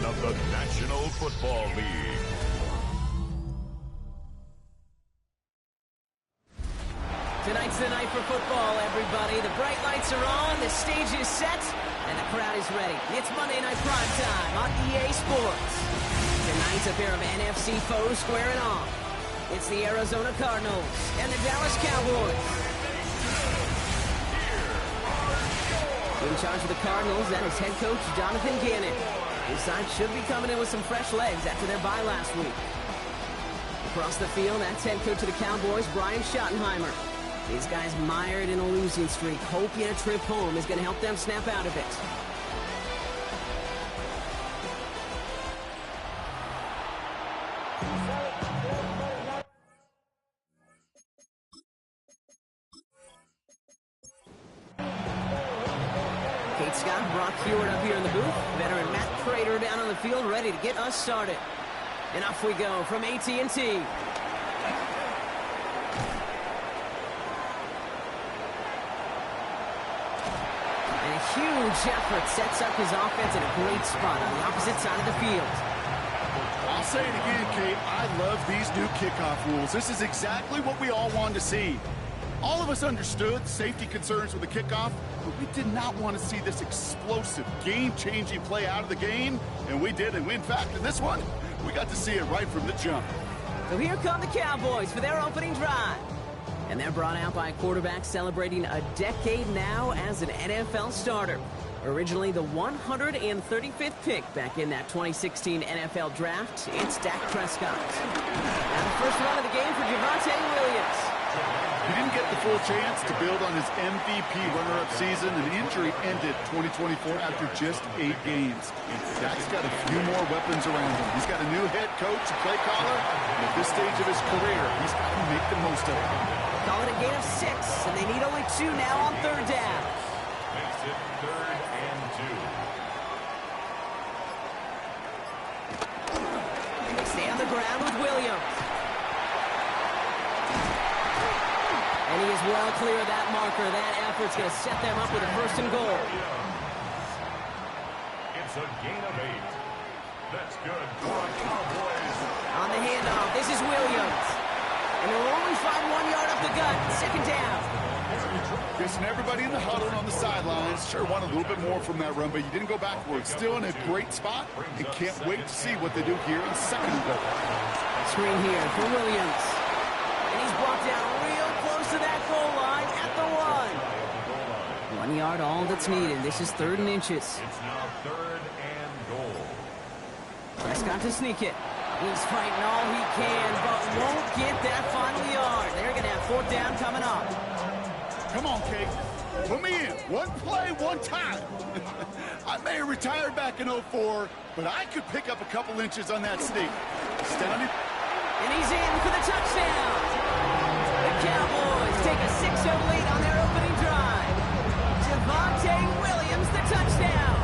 of the National Football League. Tonight's the night for football, everybody. The bright lights are on, the stage is set, and the crowd is ready. It's Monday Night Prime Time on EA Sports. Tonight's a pair of NFC foes squaring off. It's the Arizona Cardinals and the Dallas Cowboys. In charge of the Cardinals, that is head coach Jonathan Gannon. His side should be coming in with some fresh legs after their bye last week. Across the field, that's head coach of the Cowboys, Brian Schottenheimer. These guys mired in a losing streak, hoping a trip home is going to help them snap out of it. Kate Scott, Brock Hewitt up here in the booth. Veteran Matt Prater down on the field, ready to get us started. And off we go from AT&T. Huge effort sets up his offense in a great spot on the opposite side of the field. I'll say it again, Kate. I love these new kickoff rules. This is exactly what we all wanted to see. All of us understood safety concerns with the kickoff, but we did not want to see this explosive, game-changing play out of the game, and we did. And in fact, in this one, we got to see it right from the jump. So here come the Cowboys for their opening drive. And they're brought out by a quarterback celebrating a decade now as an NFL starter. Originally the 135th pick back in that 2016 NFL Draft, it's Dak Prescott. Now the first run of the game for Javonte Williams. He didn't get the full chance to build on his MVP runner-up season, and injury ended 2024 after just 8 games. Dak's got a few more weapons around him. He's got a new head coach and play caller, and at this stage of his career, he's got to make the most of it. Call it a gain of 6, and they need only 2 now on third down. Makes it 3rd and 2. They stay on the ground with Williams. And he is well clear of that marker. That effort's going to set them up with a 1st and goal. It's a gain of 8. That's good for the Cowboys. On the handoff, this is Williams. And they'll only find 1 yard up the gut. 2nd down. Chris and everybody in the huddle on the sidelines sure wanted a little bit more from that run, but you didn't go backwards. Still in a great spot, and can't wait to see what they do here in 2nd and goal. Screen here for Williams. And he's brought down real close to that goal line at the 1. 1 yard, all that's needed. This is 3rd and inches. It's now 3rd and goal. Prescott to sneak it. He's fighting all he can, but won't get that final yard. They're going to have 4th down coming up. Come on, Kate. Put me in. One play, one time. I may have retired back in 04, but I could pick up a couple inches on that sneak. Astounding. And he's in for the touchdown. The Cowboys take a 6-0 lead on their opening drive. Javonte Williams, the touchdown.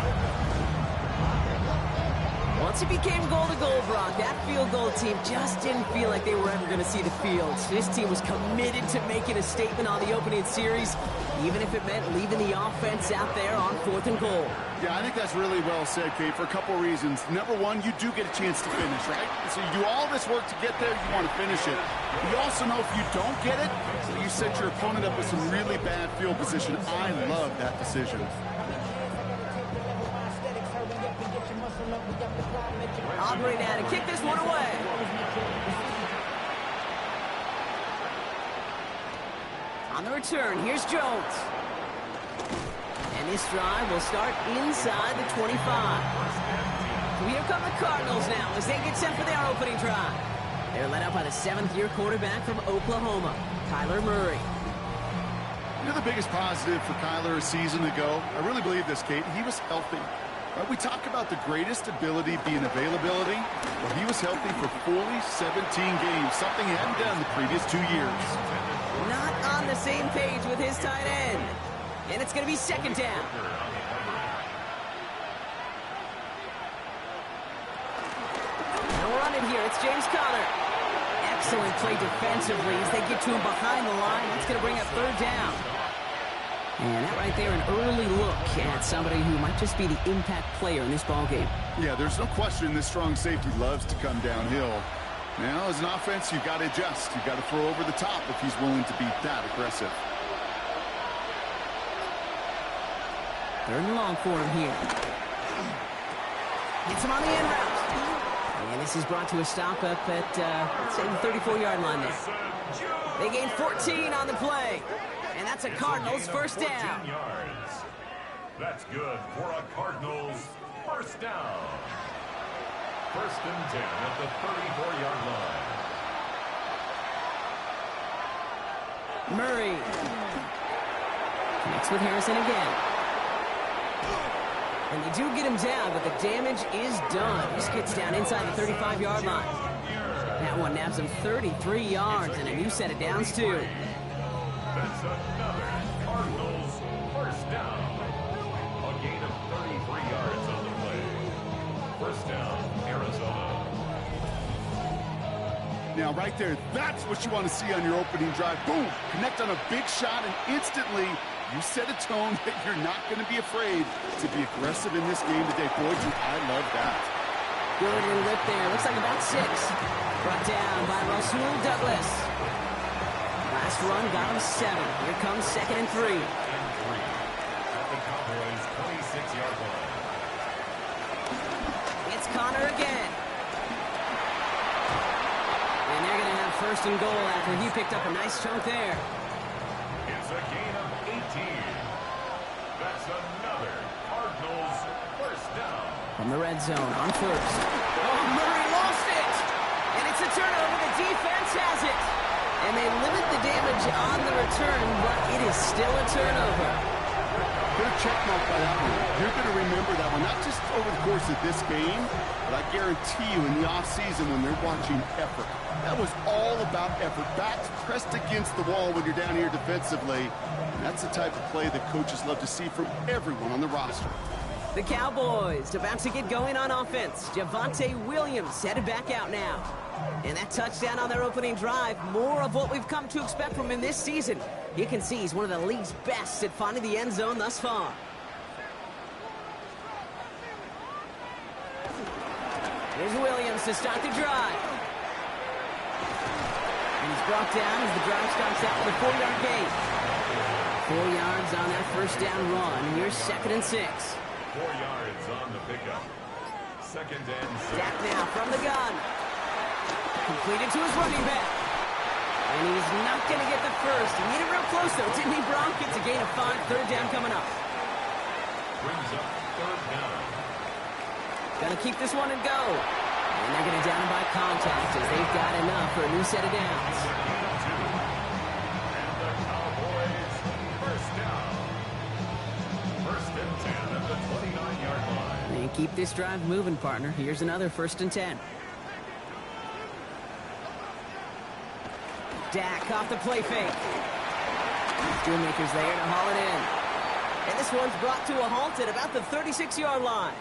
Once it became goal-to-goal, Brock, that field goal team just didn't feel like they were ever going to see the field. This team was committed to making a statement on the opening series, even if it meant leaving the offense out there on 4th and goal. Yeah, I think that's really well said, Kate, for a couple of reasons. Number one, you do get a chance to finish, right? So you do all this work to get there, you want to finish it. You also know if you don't get it, you set your opponent up with some really bad field position. I love that decision. Aubrey now to kick this one away. On the return, here's Jones. And this drive will start inside the 25. So here come the Cardinals now as they get set for their opening drive. They're led out by the 7th-year quarterback from Oklahoma, Kyler Murray. You know the biggest positive for Kyler a season ago? I really believe this, Kate. He was healthy. Right, we talk about the greatest ability being availability. Well, he was healthy for fully 17 games, something he hadn't done the previous 2 years. Not on the same page with his tight end. And it's going to be 2nd down. Now we're on it here. It's James Conner. Excellent play defensively as they get to him behind the line. That's going to bring up 3rd down. And that right there, an early look at somebody who might just be the impact player in this ballgame. Yeah, there's no question this strong safety loves to come downhill. Now, as an offense, you've got to adjust. You've got to throw over the top if he's willing to be that aggressive. 3rd and long for him here. Gets him on the end route. And this is brought to a stop up at, let's say, the 34-yard line there. They gain 14 on the play. And that's a Cardinals first down. Yards. That's good for a Cardinals first down. 1st and 10 at the 34-yard line. Murray connects with Harrison again. And they do get him down, but the damage is done. He gets down inside the 35-yard line. That one nabs him 33 yards and a new set of downs, too. That's another Cardinals first down. A gain of 33 yards on the play. First down, Arizona. Now, right there, that's what you want to see on your opening drive. Boom! Connect on a big shot, and instantly you set a tone that you're not going to be afraid to be aggressive in this game today. Boy, I love that. Good little whip there. Looks like about 6. Brought down by Rasul Douglas. Last run got him 7. Here comes 2nd and 3. At the Cowboys' 26-yard line. It's Connor again. And they're going to have 1st and goal after he picked up a nice chunk there. It's a gain of 18. That's another Cardinals first down. From the red zone on 1st. Oh, Murray lost it! And it's a turnover. The defense has it. And they limit the damage on the return, but it is still a turnover. Good check mark by that one. You're going to remember that one, not just over the course of this game, but I guarantee you in the offseason when they're watching effort. That was all about effort. Backs pressed against the wall when you're down here defensively. And that's the type of play that coaches love to see from everyone on the roster. The Cowboys about to get going on offense. Javonte Williams headed back out now. And that touchdown on their opening drive, more of what we've come to expect from him this season. You can see he's one of the league's best at finding the end zone thus far. Here's Williams to start the drive. And he's brought down as the drive starts out with a 4-yard gain. 4 yards on that first down run. Here's 2nd and 6. 4 yards on the pickup. 2nd and 6. Dak now from the gun. Completed to his running back. And he's not going to get the first. He made it real close, though, didn't he, Brock? It's a gain of 5. 3rd down coming up. Brings up 3rd down. Gonna keep this one and go. And they're going to down him by contact as they've got enough for a new set of downs. And the Cowboys first down. 1st and 10 at the 29-yard line. And keep this drive moving, partner. Here's another 1st and 10. Dak off the play fake. Steelmakers there to haul it in. And this one's brought to a halt at about the 36-yard line.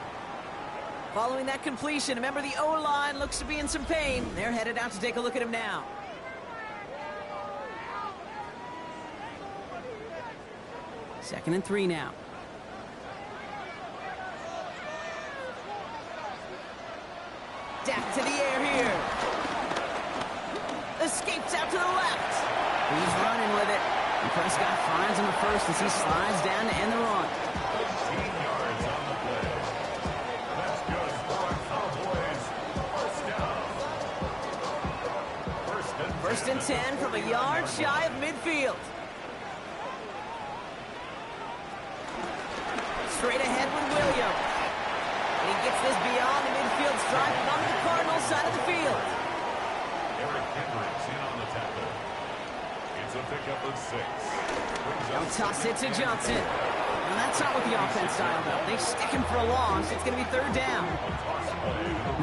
Following that completion, remember the O-line looks to be in some pain. They're headed out to take a look at him now. Second and 3 now. Dak to the air here. Escapes out to the left. He's running with it. And Prescott finds him at first as he slides down to end the run. 18 yards on the play. That's good for a Cowboys first down. 1st and 10 from a yard shy of midfield. Straight ahead with Williams. And he gets this beyond the midfield stripe and onto the Cardinals side of the field. Eric Hendricks in on the tackle. It's a pickup of 6. They'll toss it to Johnson. And that's not what the offense style, though. They stick him for a loss. It's going to be 3rd down.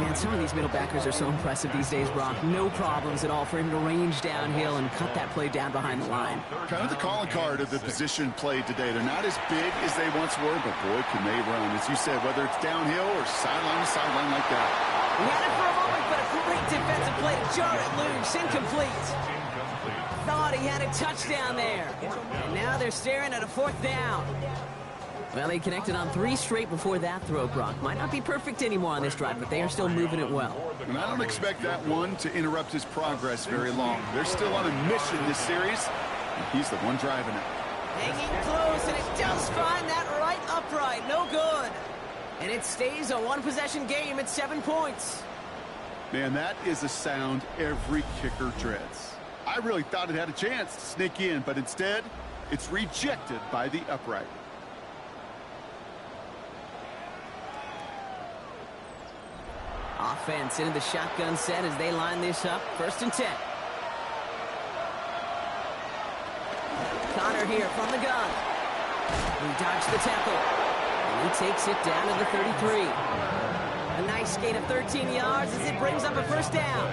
Man, some of these middle backers are so impressive these days, Brock. No problems at all for him to range downhill and cut that play down behind the line. Kind of the calling card of the position played today. They're not as big as they once were, but boy, can they run. As you said, whether it's downhill or sideline to sideline like that. He had it for a moment, but a great defensive play to jar it loose. Incomplete. thought he had a touchdown there. And now they're staring at a 4th down. Well, he connected on 3 straight before that throw, Brock. Might not be perfect anymore on this drive, but they are still moving it well. And I don't expect that one to interrupt his progress very long. They're still on a mission this series, and he's the one driving it. Hanging close, and it does find that right upright. No good. And it stays a 1-possession game at 7 points. Man, that is a sound every kicker dreads. I really thought it had a chance to sneak in, but instead, it's rejected by the upright. Offense into the shotgun set as they line this up. 1st and 10. Connor here from the gun. He dodged the tackle. And he takes it down to the 33. A nice gain of 13 yards as it brings up a 1st down.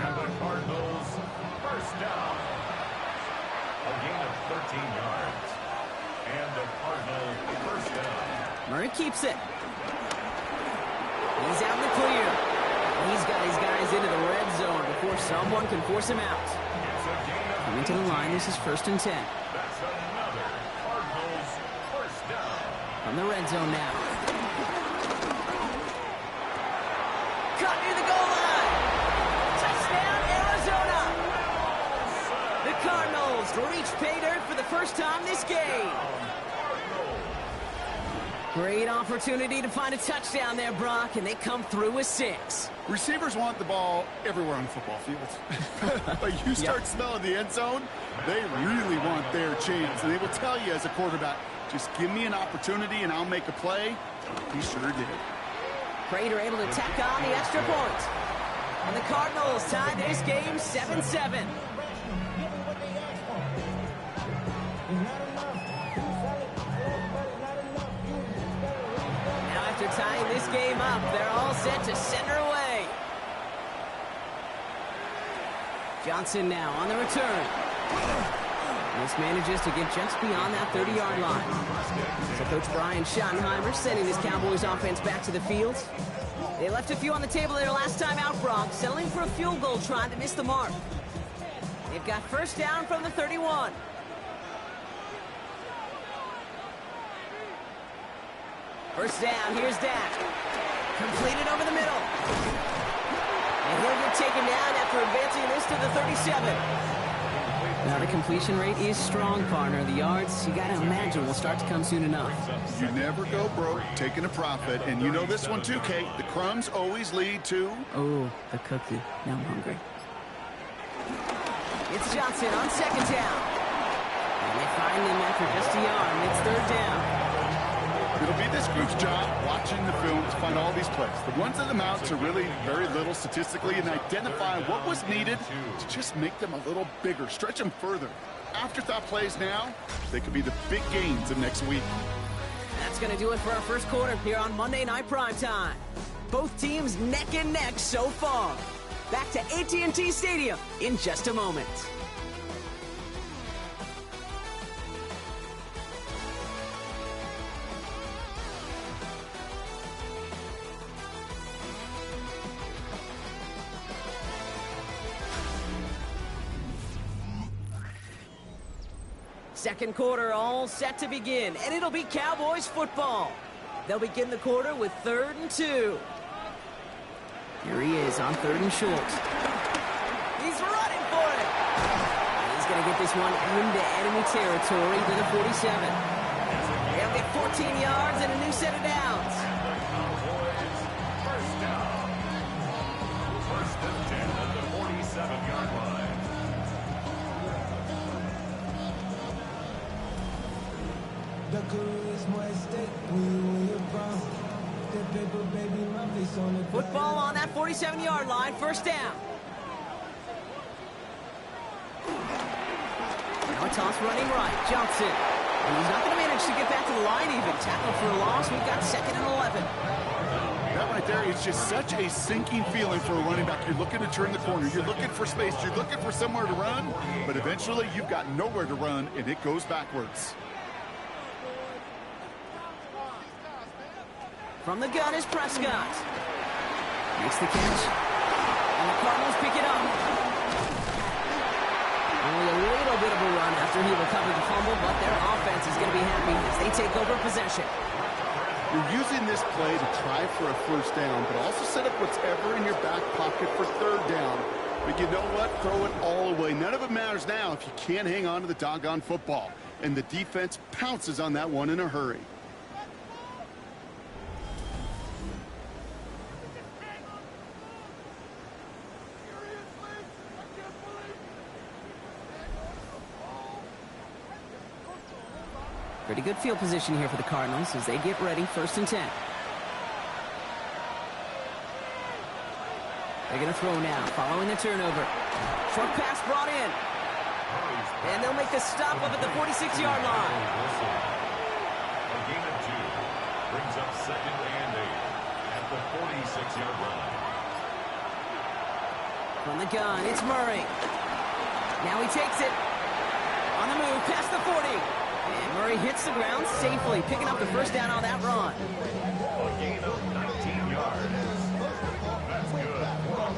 And the Cardinals, 1st down. A gain of 13 yards. And the Cardinals, 1st down. Murray keeps it. He's out in the clear. He's got his guys into the red zone before someone can force him out. Coming to the line, this is 1st and 10. That's another Cardinals 1st down. From the red zone now. Cut near the goal line. Touchdown, Arizona. The Cardinals reach pay dirt for the 1st time this game. Great opportunity to find a touchdown there, Brock, and they come through with 6. Receivers want the ball everywhere on the football field. But you start smelling the end zone, they really want their chance. And they will tell you as a quarterback, just give me an opportunity and I'll make a play. He sure did. Prater able to tack on the extra point. And the Cardinals tie this game 7-7. After tying this game up, they're all set to send her away. Johnson now on the return. This manages to get just beyond that 30-yard line. So Coach Brian Schottenheimer sending his Cowboys offense back to the field. They left a few on the table their last time out, Brock, settling for a field goal try to miss the mark. They've got 1st down from the 31. First down, here's Dak. Completed over the middle. And he'll get taken down after advancing this to the 37. Now the completion rate is strong, partner. The yards, you gotta imagine, will start to come soon enough. You never go broke taking a profit. And you know this one too, Kate. The crumbs always lead to... Oh, the cookie. Now I'm hungry. It's Johnson on 2nd down. And they find him after just a yard. And it's 3rd down. It'll be this group's job watching the film to find all these plays. The ones that amount to really very little statistically and identify what was needed to just make them a little bigger, stretch them further. Afterthought plays now, they could be the big gains of next week. That's going to do it for our 1st quarter here on Monday Night Primetime. Both teams neck and neck so far. Back to AT&T Stadium in just a moment. Second quarter all set to begin, and it'll be Cowboys football. They'll begin the quarter with 3rd and 2. Here he is on 3rd and short. He's running for it. He's going to get this one into enemy territory to the 47. They'll get 14 yards and a new set of downs. First down. 1st and 10 at the 47-yard line. Football on that 47-yard line, 1st down. Now a toss running right, Johnson. And he's not going to manage to get back to the line even. Tackle for a loss, we've got 2nd and 11. That right there is just such a sinking feeling for a running back. You're looking to turn the corner. You're looking for space. You're looking for somewhere to run. But eventually, you've got nowhere to run, and it goes backwards. From the gun is Prescott. Makes the catch. And the Cardinals pick it up. take over possession. You're using this play to try for a first down, but also set up whatever in your back pocket for third down. But you know what? Throw it all away. None of it matters now if you can't hang on to the doggone football. And the defense pounces on that one in a hurry. Pretty good field position here for the Cardinals as they get ready, 1st and 10. They're going to throw now, following the turnover. Short pass brought in. And they'll make the stop up at the 46-yard line. A gain of 2 brings up 2nd and 8 at the 46-yard line. From the gun, it's Murray. Now he takes it. On the move, past the 40. And Murray hits the ground safely, picking up the first down on that run. A gain of 19 yards. That's good for the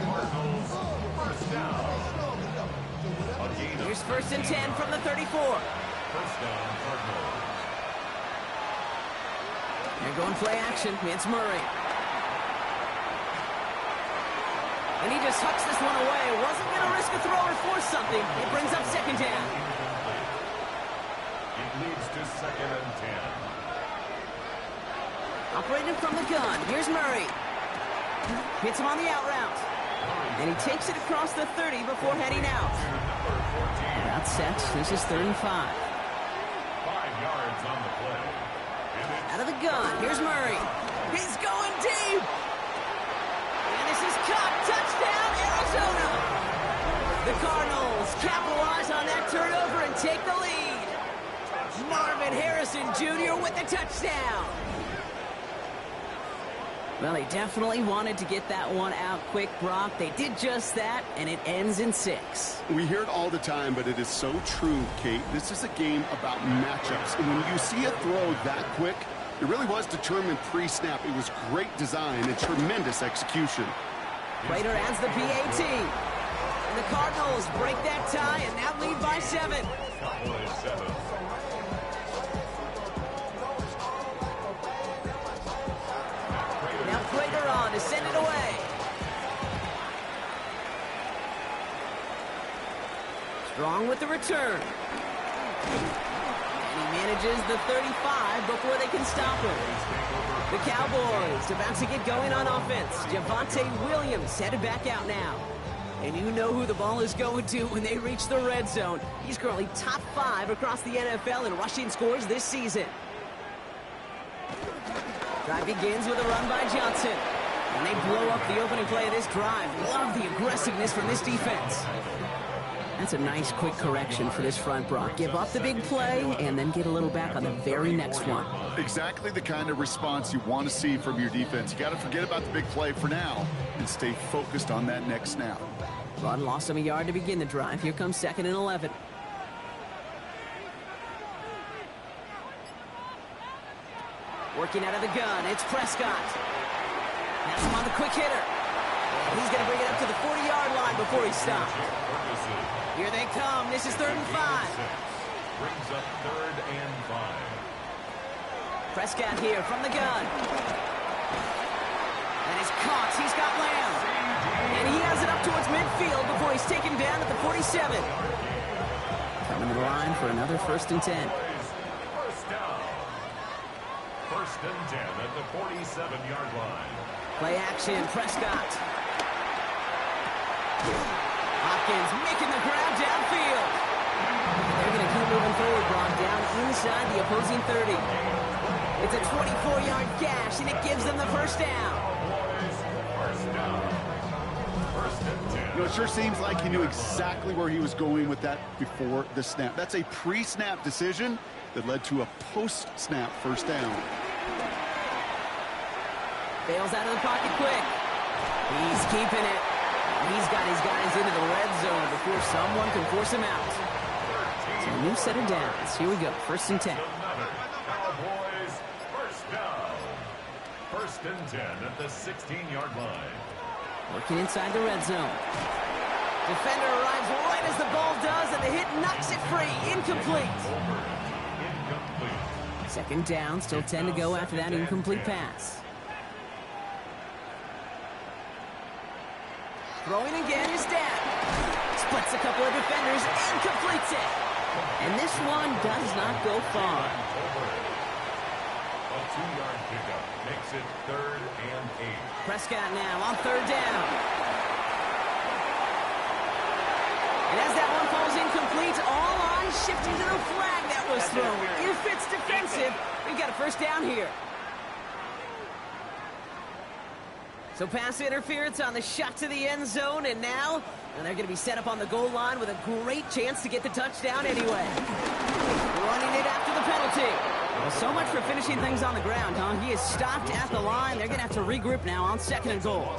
Cardinals. First down. A gain of Here's 1st and 10 from the 34. First down, Cardinals. They're going play action. It's Murray. And he just hucks this one away. Wasn't going to risk a throw or force something. It brings up 2nd down. It leads to 2nd and 10. Operating from the gun. Here's Murray. Hits him on the out route. And he takes it across the 30 before heading out. Route set. This is 3rd and 5. 5 yards on the play. Out of the gun. Here's Murray. He's going deep. And this is caught. Touchdown, Arizona. The Cardinals capitalize on that turnover and take the lead. Marvin Harrison Jr. with the touchdown. Well, they definitely wanted to get that one out quick, Brock. They did just that, and it ends in 6. We hear it all the time, but it is so true, Kate. This is a game about matchups. And when you see a throw that quick, it really was determined pre-snap. It was great design and tremendous execution. Prater adds the PAT. And the Cardinals break that tie and now lead by 7. Cowboys 7. Now Prater on to send it away. Strong with the return. And he manages the 35 before they can stop him. The Cowboys about to get going on offense. Javonte Williams headed back out now. And you know who the ball is going to when they reach the red zone. He's currently top 5 across the NFL in rushing scores this season. Drive begins with a run by Johnson. And they blow up the opening play of this drive. Love the aggressiveness from this defense. That's a nice quick correction for this front, Brock. Give up the big play and then get a little back on the very next one. Exactly the kind of response you want to see from your defense. You got to forget about the big play for now and stay focused on that next snap. Rod lost him a yard to begin the drive. Here comes 2nd and 11. Working out of the gun, it's Prescott. Has him on the quick hitter. And he's going to bring it up to the 40-yard line before he's stopped. Here they come. This is 3rd and 5. Brings up 3rd and 5. Prescott here from the gun. And he's caught. He's got Lamb. And he has it up towards midfield before he's taken down at the 47. Coming to the line for another 1st and 10. First down. 1st and 10 at the 47-yard line. Play action. Prescott. Hopkins making the grab downfield. They're going to keep moving forward, Brock, down inside the opposing 30. It's a 24-yard gash, and it gives them the first down. First down. 1st and 10. You know, it sure seems like he knew exactly where he was going with that before the snap. That's a pre-snap decision that led to a post-snap first down. Bails out of the pocket quick. He's keeping it. He's got his guys into the red zone before someone can force him out. So a new set of downs. Here we go. 1st and 10. Cowboys, first down. 1st and 10 at the 16-yard line. Working inside the red zone. Defender arrives right as the ball does, and the hit knocks it free. Incomplete. Incomplete. Second down, still 10 to go after that incomplete pass. Throwing again is down. Splits a couple of defenders and completes it. And this one does not go far. A 2-yard pickup makes it 3rd and 8. Prescott now on 3rd down. And as that one falls incomplete, all eyes shifting to the flag that was thrown. If it's defensive, we've got a 1st down here. So pass interference on the shot to the end zone, and now they're going to be set up on the goal line with a great chance to get the touchdown anyway. Running it after the penalty. Well, so much for finishing things on the ground, huh? He is stopped at the line. They're going to have to regroup now on 2nd and goal.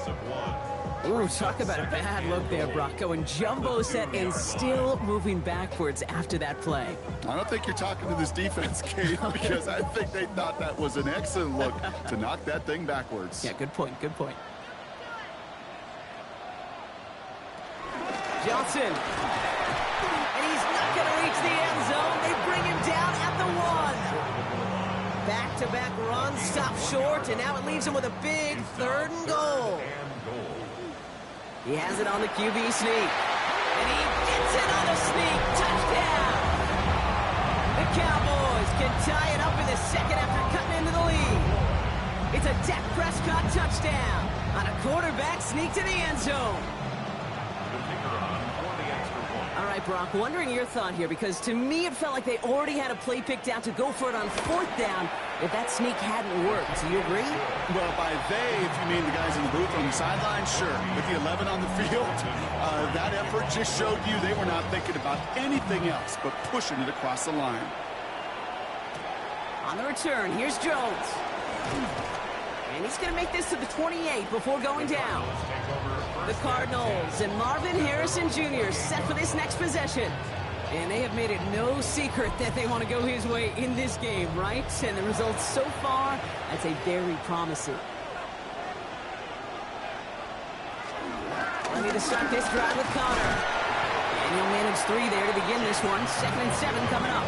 Ooh, talk about a bad look there, Brock. Going jumbo set and still moving backwards after that play. I don't think you're talking to this defense, Kate, because I think they thought that was an excellent look to knock that thing backwards. Yeah, good point, good point. Johnson. And he's not going to reach the end zone. They bring him down at the 1. Back-to-back runs, stop short, and now it leaves him with a big 3rd and goal. He has it on the QB sneak. And he gets it on the sneak. Touchdown! The Cowboys can tie it up in the 2nd after cutting into the lead. It's a Dak Prescott touchdown on a quarterback sneak to the end zone. All right, Brock, wondering your thought here, because to me it felt like they already had a play picked out to go for it on 4th down if that sneak hadn't worked. Do you agree? Well, by they, if you mean the guys in the booth on the sideline, sure. With the 11 on the field, that effort just showed you they were not thinking about anything else but pushing it across the line. On the return, here's Jones. And he's going to make this to the 28 before going down. The Cardinals and Marvin Harrison Jr. set for this next possession. And they have made it no secret that they want to go his way in this game, right? And the results so far, I'd say very promising. Ready to start this drive with Connor. And he'll manage 3 there to begin this one. 2nd and 7 coming up.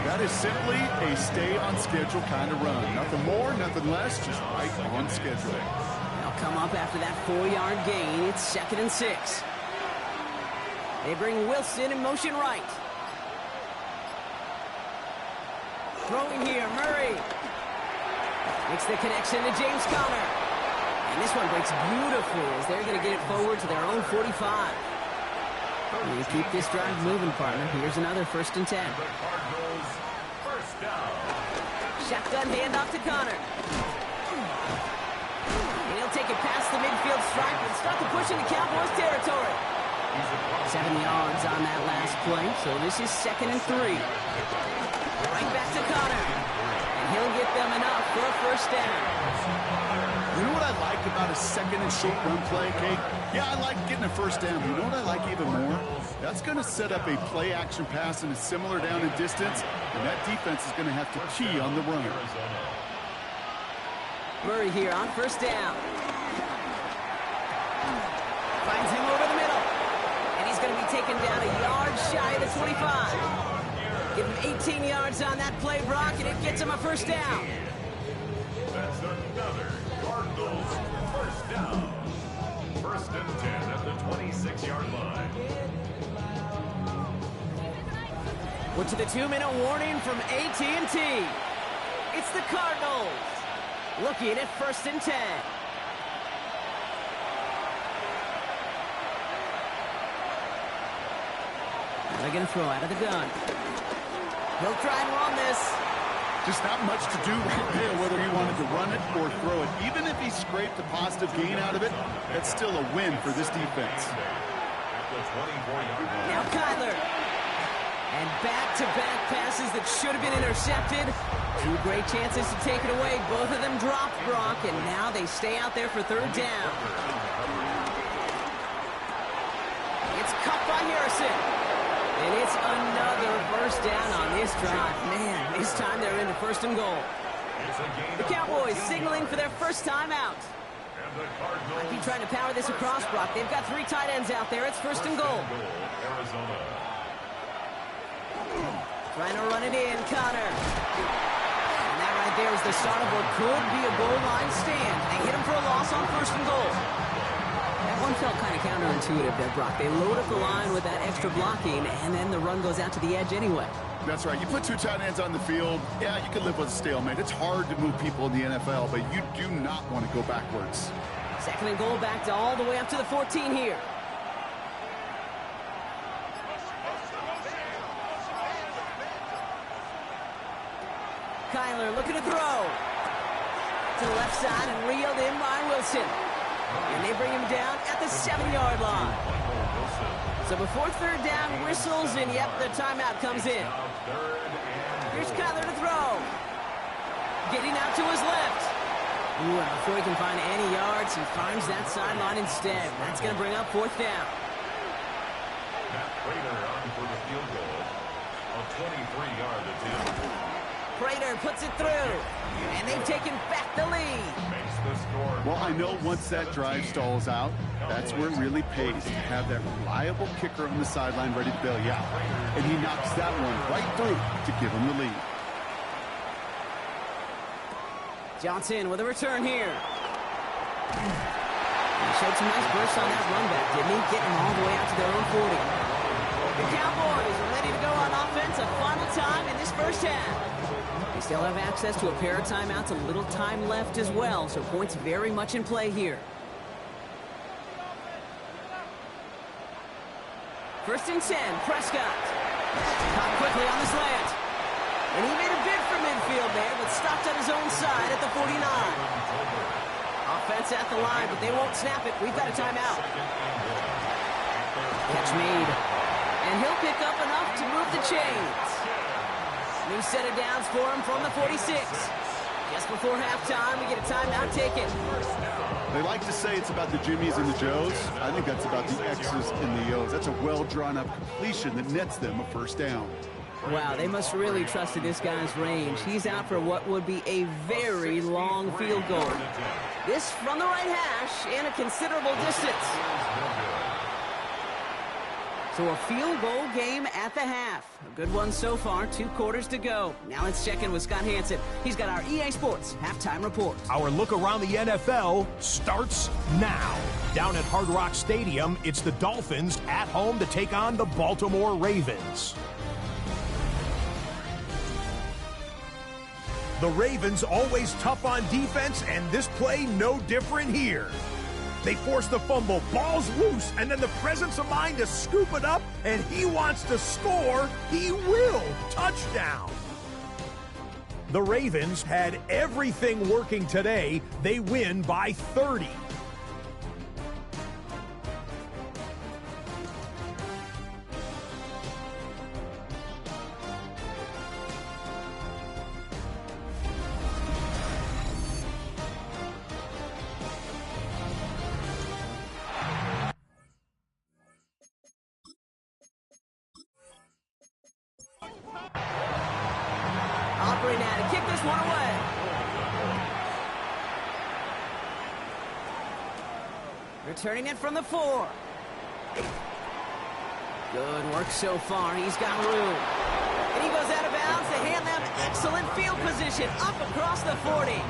That is simply a stay-on-schedule kind of run. Nothing more, nothing less, just right on schedule. They'll come up after that 4-yard gain. It's 2nd and 6. They bring Wilson in motion right. Throwing here, Murray. Makes the connection to James Conner. And this one breaks beautifully as they're going to get it forward to their own 45. You keep this drive moving, partner. Here's another 1st and 10. Shotgun handoff to Connor. And he'll take it past the midfield stripe and start to push into Cowboys territory. 7 yards on that last play, so this is 2nd and 3. Right back to Connor. And he'll get them enough for a 1st down. You know what I like about a 2nd and short run play, Kate? Yeah, I like getting a 1st down. You know what I like even more? That's going to set up a play-action pass in a similar down and distance, and that defense is going to have to key on the run. Murray here on 1st down. Finds him over the middle. And he's going to be taken down a yard shy of the 25. Give him 18 yards on that play, Brock, and it gets him a 1st down. That's another Cardinals 1st down. 1st and 10 at the 26-yard line. We're to the 2-minute warning from AT&T. It's the Cardinals looking at 1st and 10. They're going to throw out of the gun. He'll try and run this. Just not much to do right there, whether he wanted to run it or throw it. Even if he scraped a positive gain out of it, that's still a win for this defense. Now Kyler. And back-to-back passes that should have been intercepted. 2 great chances to take it away. Both of them dropped, Brock, and now they stay out there for 3rd down. It's caught by Harrison. And it's another 1st down on this drive. Man, this time they're into 1st and goal. The Cowboys signaling for their 1st time out. Might be trying to power this across, Brock. They've got 3 tight ends out there. It's 1st and goal. Trying to run it in, Connor. And that right there is the start of what could be a goal line stand. They hit him for a loss on 1st and goal. That one felt kind of counterintuitive there, Brock. They load up the line with that extra blocking, and then the run goes out to the edge anyway. That's right. You put 2 tight ends on the field, yeah, you can live with a stalemate. It's hard to move people in the NFL, but you do not want to go backwards. 2nd and goal, back to all the way up to the 14 here. Kyler looking to throw. To the left side and reeled in by Wilson. And they bring him down at the 7-yard line. So before 3rd down whistles, and yep, the timeout comes in. Here's Kyler to throw. Getting out to his left. Ooh, and before he can find any yards, he finds that sideline instead. That's going to bring up 4th down. Matt Prater on for the field goal. A 23-yard attempt. Prater puts it through, and they've taken back the lead. Makes the score. Well, I know once that drive stalls out, that's where it really pays to have that reliable kicker on the sideline ready to bail you out. And he knocks that one right through to give him the lead. Johnson with a return here. He showed some nice bursts on that run back, didn't he? Getting all the way out to their own 40. The Cowboys are ready to go on offense a final time in this 1st half. They still have access to a pair of timeouts, a little time left as well, so points very much in play here. 1st and 10, Prescott. Caught quickly on the slant. And he made a bid for midfield there, but stopped on his own side at the 49. Offense at the line, but they won't snap it. We've got a timeout. Catch made. And he'll pick up enough to move the chains. New set of downs for him from the 46. Just before halftime, we get a timeout taken. They like to say it's about the Jimmies and the Joes. I think that's about the X's and the O's. That's a well-drawn-up completion that nets them a 1st down. Wow, they must really trust in this guy's range. He's out for what would be a very long field goal. This from the right hash and a considerable distance. So a field goal game at the half. A good one so far, 2 quarters to go. Now let's check in with Scott Hansen. He's got our EA Sports halftime report. Our look around the NFL starts now. Down at Hard Rock Stadium, it's the Dolphins at home to take on the Baltimore Ravens. The Ravens always tough on defense, and this play no different here. They force the fumble, ball's loose, and then the presence of mind to scoop it up, and he wants to score. He will. Touchdown. The Ravens had everything working today. They win by 30. Operating now to kick this one away. Returning it from the 4. Good work so far. He's got room. And he goes out of bounds to hand them excellent field position up across the 40.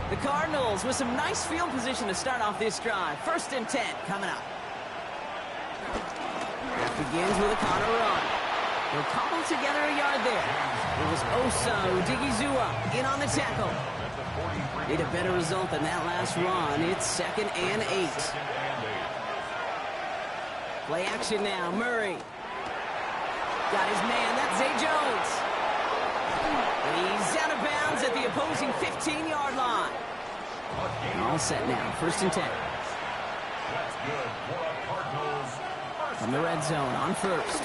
The Cardinals with some nice field position to start off this drive. 1st and 10 coming up. Begins with a Connor run. They'll cobble together a yard there. It was Osa Odigizua in on the tackle. Need a better result than that last run. It's 2nd and 8. Play action now. Murray. Got his man. That's Zay Jones. He's out of bounds at the opposing 15-yard line. All set now. 1st and 10. That's good for a Cardinals. From the red zone on 1st.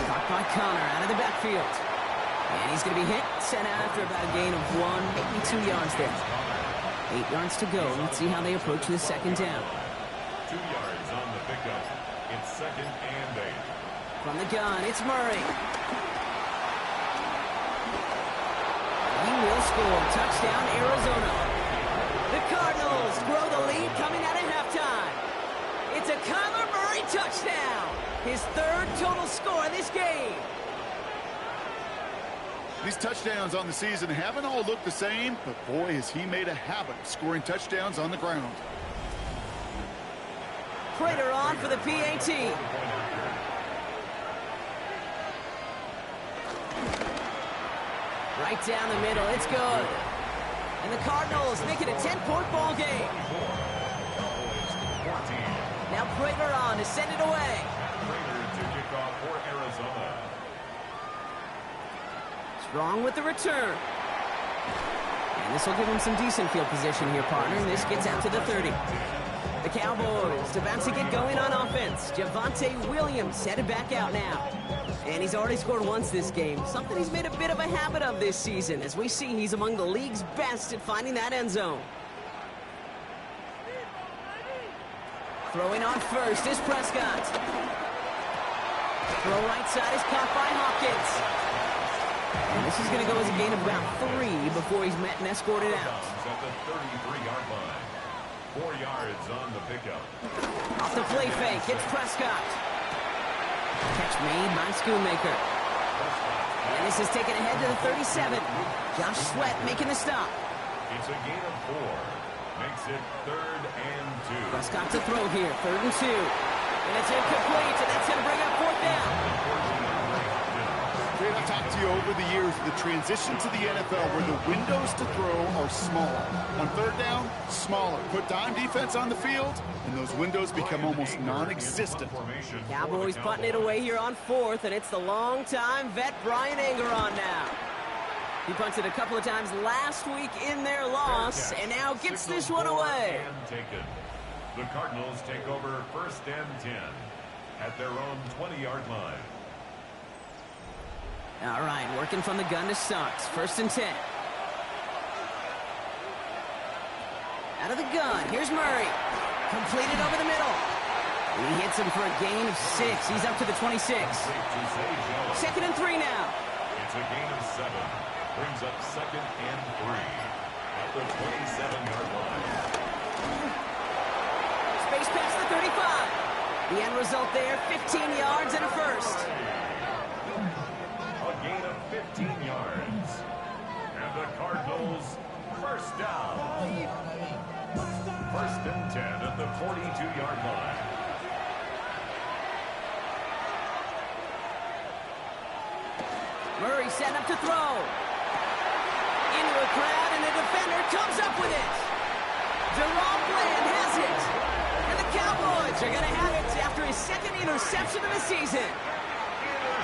Caught by Connor out of the backfield. And he's going to be hit, sent out after about a gain of 1, maybe 2 yards there. 8 yards to go. Let's see how they approach the 2nd down. 2 yards on the pickup. It's 2nd and 8. From the gun, it's Murray. He will score. Touchdown, Arizona. The Cardinals grow the lead coming out of halftime. These touchdowns on the season haven't all looked the same, but boy, has he made a habit of scoring touchdowns on the ground. Prater on for the PAT. Right down the middle, it's good. And the Cardinals make it a 10-point ball game. Now Prater on to send it away. Prater to kick off for Arizona. Strong with the return. And this will give him some decent field position here, partner. And this gets out to the 30. The Cowboys about to get going on offense. Javonte Williams headed back out now. And he's already scored once this game, something he's made a bit of a habit of this season. As we see, he's among the league's best at finding that end zone. Throwing on first is Prescott. Throw right side is caught by Hopkins. And this is going to go as a gain of about 3 before he's met and escorted out. At the 33-yard line. 4 yards on the pickup. Off the play fake, it's Prescott. Catch made by Schoonmaker. And this is taken ahead to the 37. Josh Sweat making the stop. It's a gain of 4. Makes it 3rd and 2. Prescott to throw here, 3rd and 2. And it's incomplete, and that's going to bring up 4th down. Great, I've talked to you over the years, the transition to the NFL where the windows to throw are smaller. On 3rd down, smaller. Put dime defense on the field, and those windows become almost non-existent. Cowboys punting it away here on 4th, and it's the long-time vet Brian Anger on now. He punted a couple of times last week in their loss, and now gets this one away. The Cardinals take over 1st and 10 at their own 20-yard line. All right, working from the gun to start. 1st and 10. Out of the gun, here's Murray. Completed over the middle. He hits him for a gain of 6. He's up to the 26. 2nd and 3 now. It's a gain of 7. Brings up 2nd and 3 at the 27-yard line. Space past the 35. The end result there, 15 yards and a first. A gain of 15 yards. And the Cardinals, 1st down. 1st and 10 at the 42-yard line. Murray set up to throw. Into a crowd, and the defender comes up with it. Jerome Bland has it. And the Cowboys are going to have it after his 2nd interception of the season.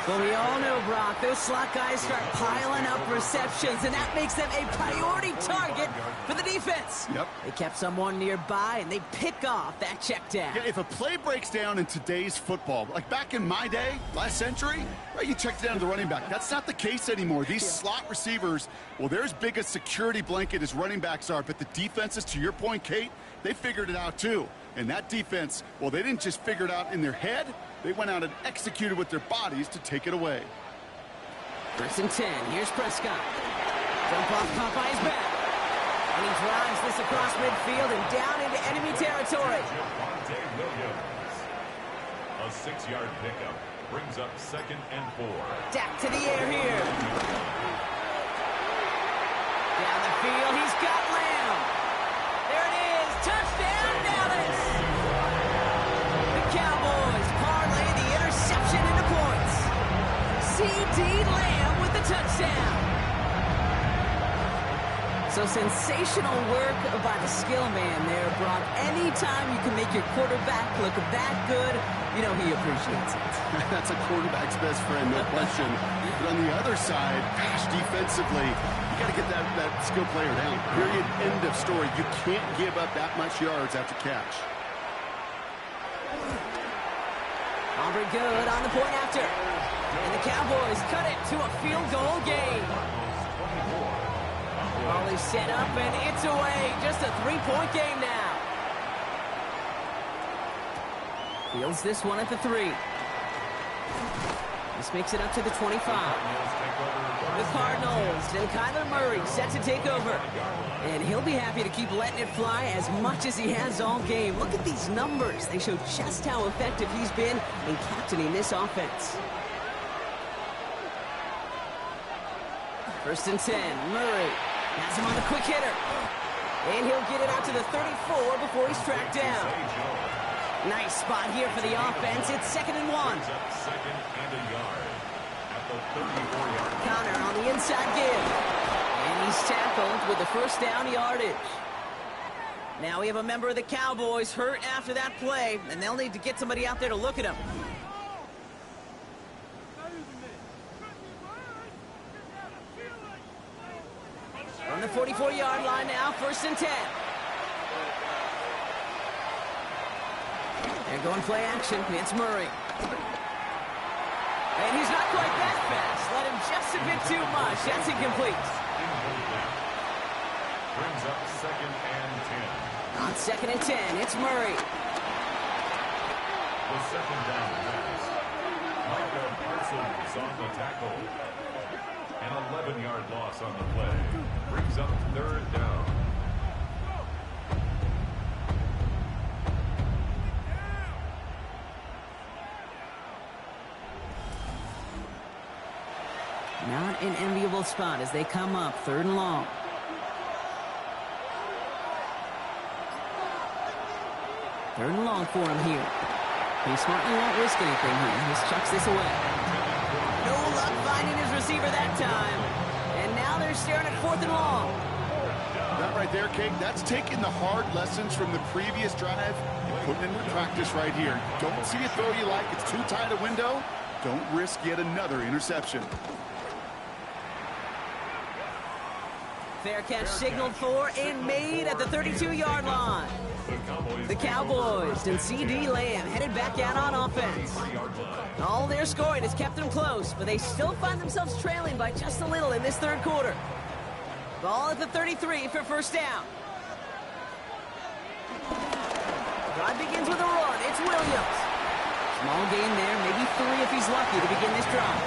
Well, we all know, Brock, those slot guys start piling up receptions, and that makes them a priority target for the defense. Yep. They kept someone nearby, and they pick off that check down. Yeah, if a play breaks down in today's football, like back in my day, last century, right, you checked down to the running back. That's not the case anymore. These slot receivers, well, they're as big a security blanket as running backs are, but the defenses, to your point, Kate, they figured it out too. And that defense, well, they didn't just figure it out in their head. They went out and executed with their bodies to take it away. 1st and 10. Here's Prescott. Jump off caught by his back. And he drives this across midfield and down into enemy territory. Javonte Williams. A 6-yard pickup brings up 2nd and 4. Dak to the air here. Down the field, he's got Lamb. There it is. Touchdown, Dallas. The Cowboys parlay the interception into points. C.D. Lamb with the touchdown. So sensational work by the skill man there, Brock. Anytime you can make your quarterback look that good, you know he appreciates it. That's a quarterback's best friend, no question. But on the other side, gosh, defensively, you got to get that skill player down. Period. End of story. You can't give up that much yards after catch. Aubrey good on the point after. And the Cowboys cut it to a field goal game. Ball is set up, and it's away. Just a 3-point game now. Fields this one at the 3. This makes it up to the 25. The Cardinals and Kyler Murray set to take over. And he'll be happy to keep letting it fly as much as he has all game. Look at these numbers. They show just how effective he's been in captaining this offense. First and 10. Murray has him on the quick hitter. And he'll get it out to the 34 before he's tracked down. Nice spot here for the offense. It's 2nd and 1. Second and a yard at the 34-yard. Connor on the inside give. And he's tackled with the first down yardage. Now we have a member of the Cowboys hurt after that play, and they'll need to get somebody out there to look at him. From the 44-yard line now, 1st and 10. They're going play action. It's Murray. And he's not quite that fast. Let him just a bit too much. That's incomplete. Brings up 2nd and 10. On 2nd and 10, it's Murray. The second down pass. Micah Parsons on the tackle. An 11-yard loss on the play. Brings up 3rd down. Not an enviable spot as they come up 3rd and long. Third and long for him here. He smartly won't risk anything here. He just chucks this away. No luck finding his receiver that time. And now they're staring at 4th and long. That right there, Kate, that's taking the hard lessons from the previous drive and putting it into practice right here. Don't see a throw you like. It's too tight a window. Don't risk yet another interception. Fair catch signaled for and made at the 32-yard line. The Cowboys and C.D. Lamb headed back out on offense. All their scoring has kept them close, but they still find themselves trailing by just a little in this 3rd quarter. Ball at the 33 for 1st down. Drive begins with a run. It's Williams. Small gain there, maybe 3 if he's lucky to begin this drive.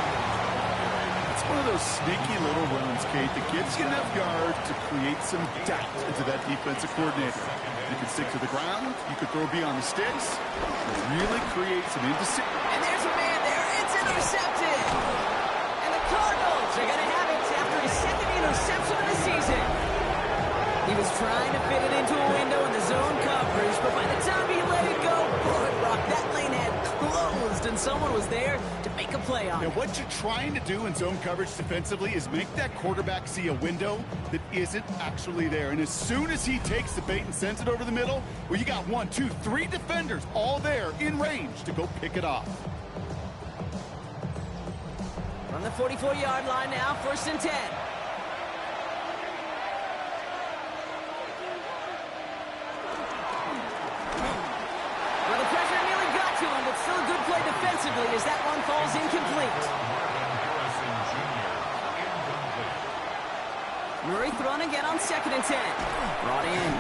It's one of those sneaky little runs, Kate, that gets you enough yards to create some doubt into that defensive coordinator. You can stick to the ground, you could throw beyond the sticks, really create some indecision. And there's a man there, it's intercepted! And the Cardinals are going to have it after his 2nd interception of the season. He was trying to fit it into a window in the zone coverage, but by the time he let it go, Bullet Rock, that lane had closed, and someone was there to make a play on it. Now, what you're trying to do in zone coverage defensively is make that quarterback see a window that isn't actually there. And as soon as he takes the bait and sends it over the middle, well, you got 1, 2, 3 defenders all there in range to go pick it off. From the 44-yard line now, 1st and 10. Well, the pressure nearly got to him, but still a good play defensively as that one falls incomplete. Murray thrown again on 2nd and 10. Brought in.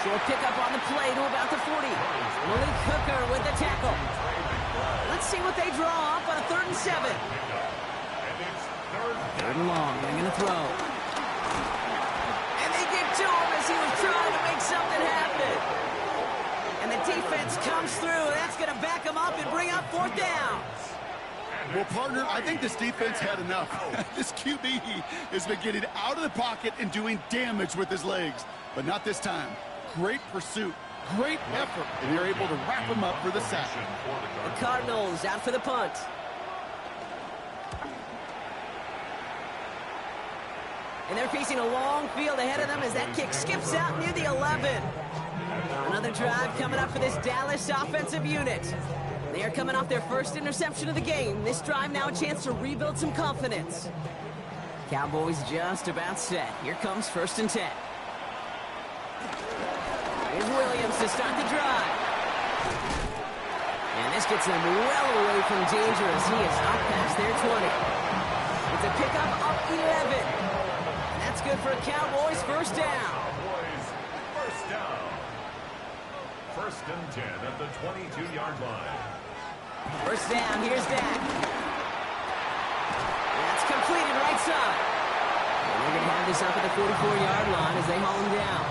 Short pickup on the play to about the 40. Malik Hooker with the tackle. Let's see what they draw up on a 3rd and 7. 3rd and long. They're going to throw. And they get to him as he was trying to make something happen. And the defense comes through. That's going to back him up and bring up 4th down. Well, partner, I think this defense had enough. This QB has been getting out of the pocket and doing damage with his legs. But not this time. Great pursuit, great effort, and they're able to wrap him up for the sack. The Cardinals out for the punt. And they're facing a long field ahead of them as that kick skips out near the 11. Another drive coming up for this Dallas offensive unit. They are coming off their first interception of the game. This drive now a chance to rebuild some confidence. Cowboys just about set. Here comes 1st and 10. Here's Williams to start the drive. And this gets them well away from danger as he is up past their 20. It's a pickup up 11. And that's good for a Cowboys 1st down. Cowboys, 1st down. 1st and 10 at the 22-yard line. 1st down, here's Dak. That's completed right side. And they're going to have this up at the 44-yard line as they haul him down.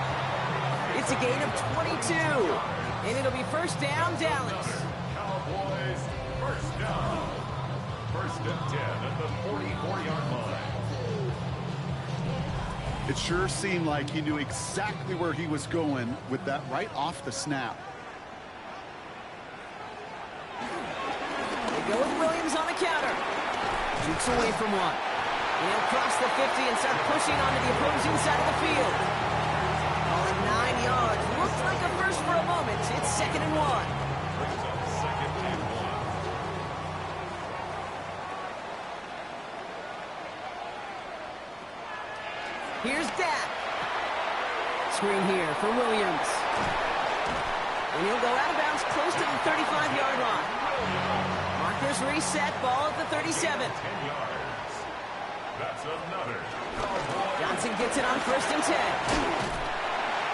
It's a gain of 22. And it'll be 1st down, Dallas. Cowboys, 1st down. 1st and 10 at the 44-yard line. It sure seemed like he knew exactly where he was going with that right off the snap. They go with Williams on the counter. Jukes away from one. And he'll cross the 50 and start pushing onto the opposing side of the field. All at 9 yards. Looks like a first for a moment. It's 2nd and 1. Brings up 2nd and 1. Here's Dak. Screen here for Williams. And he'll go out of bounds close to the 35-yard line. Markers reset, ball at the 37. 10 yards. That's another. Johnson gets it on 1st and 10.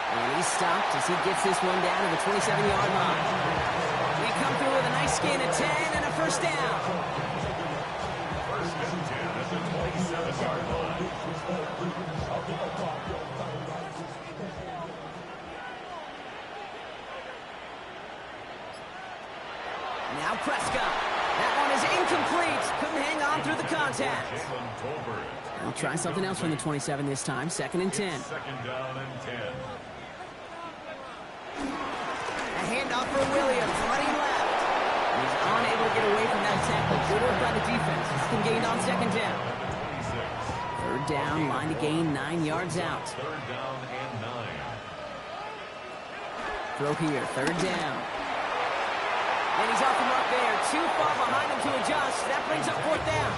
And he's stopped as he gets this one down to the 27-yard line. They come through with a nice gain of 10 and a first down. 1st and 10 at the 27-yard line. Now Prescott. That one is incomplete. Couldn't hang on through the contact. Jalen Tolbert. I'll try something else from the 27 this time. 2nd and 10. 2nd down and 10. A handoff for Williams, running left. He's unable to get away from that tackle. Good work by the defense. Second gained on 2nd down. 3rd down, line to gain 9 yards out. 3rd down and 9. Throw here, 3rd down. And he's off the mark there. Too far behind him to adjust. That brings up 4th down.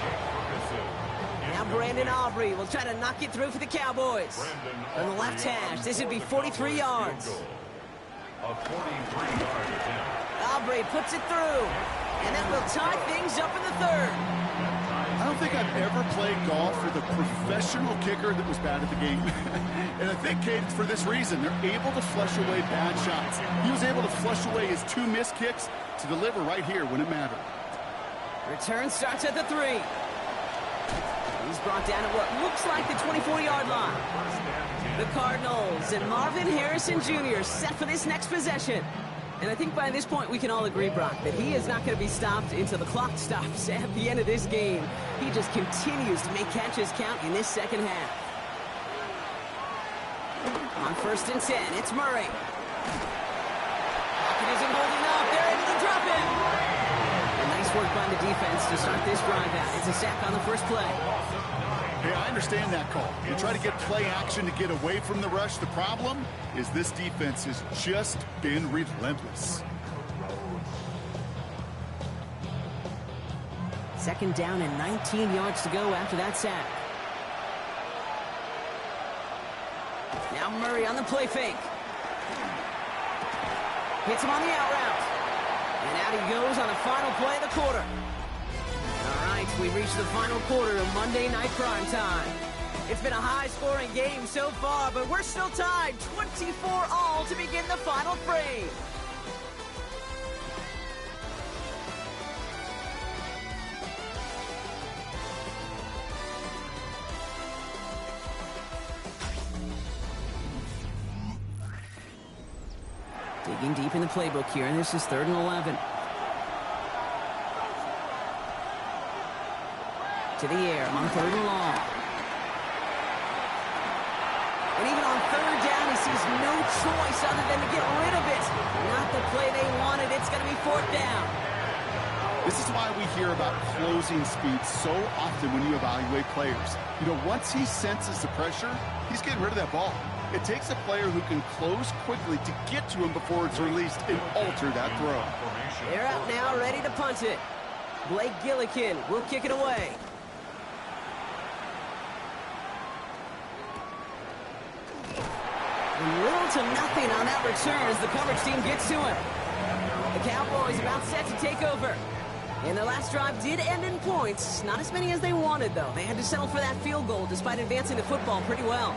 Now Brandon Aubrey will try to knock it through for the Cowboys. On the left hash, this would be 43 yards. A 43-yard attempt. Aubrey puts it through. And that will tie things up in the 3rd. I don't think I've ever played golf with a professional kicker that was bad at the game. And I think, Kate, for this reason, they're able to flush away bad shots. He was able to flush away his 2 missed kicks to deliver right here when it mattered. Return starts at the 3. He's brought down at what looks like the 24-yard line. The Cardinals and Marvin Harrison Jr. set for this next possession. And I think by this point we can all agree, Brock, that he is not going to be stopped until the clock stops at the end of this game. He just continues to make catches count in this 2nd half. On 1st and 10, it's Murray. Pocket isn't holding up. They're able to drop it. And nice work by the defense to start this drive out. It's a sack on the first play. Hey, I understand that call. You try to get play action to get away from the rush. The problem is this defense has just been relentless. 2nd down and 19 yards to go after that sack. Now Murray on the play fake. Hits him on the out route. And out he goes on the final play of the quarter. All right, we reached the final quarter of Monday Night Prime Time. It's been a high-scoring game so far, but we're still tied 24-all to begin the final frame. Digging deep in the playbook here, and this is 3rd and 11. To the air on 3rd and long. And even on 3rd down, he sees no choice other than to get rid of it. Not the play they wanted. It's going to be 4th down. This is why we hear about closing speed so often when you evaluate players. You know, once he senses the pressure, he's getting rid of that ball. It takes a player who can close quickly to get to him before it's released and alter that throw. They're out now, ready to punt it. Blake Gillikin will kick it away. And little to nothing on that return as the coverage team gets to him. The Cowboys about set to take over. And their last drive did end in points. Not as many as they wanted, though. They had to settle for that field goal despite advancing the football pretty well.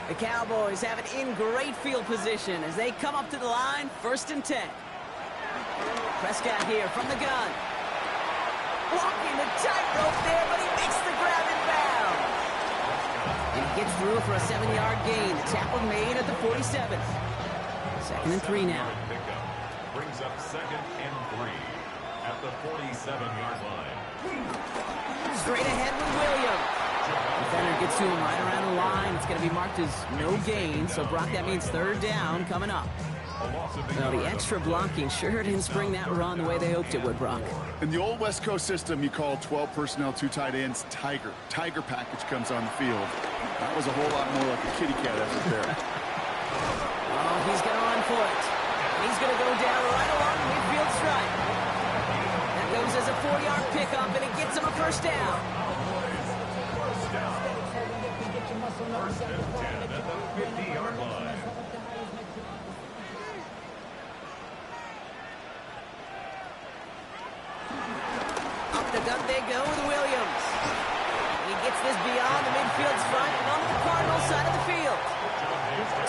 The Cowboys have it in great field position as they come up to the line, 1st and 10. Prescott here from the gun. Walking the tightrope there, but he makes the grab and bound. And he gets through for a 7-yard gain. The tackle made at the 47th. 2nd and 3 now. Brings up 2nd and 3 at the 47-yard line. Straight ahead with Williams. Defender gets to him right around the line. It's going to be marked as no gain. So, Brock, that means third down coming up. Well, the extra blocking sure didn't spring that run the way they hoped it would, Brock. In the old West Coast system, you call 12 personnel, 2 tight ends, Tiger. Tiger package comes on the field. That was a whole lot more like a kitty cat effort there. Oh, he's going to run for it. He's going to go down right along the midfield stripe. That goes as a 4-yard pickup, and it gets him a first down. First and 10 at the 50-yard line. Up the gut they go with Williams. He gets this beyond the midfield's front and onto the Cardinals side of the field.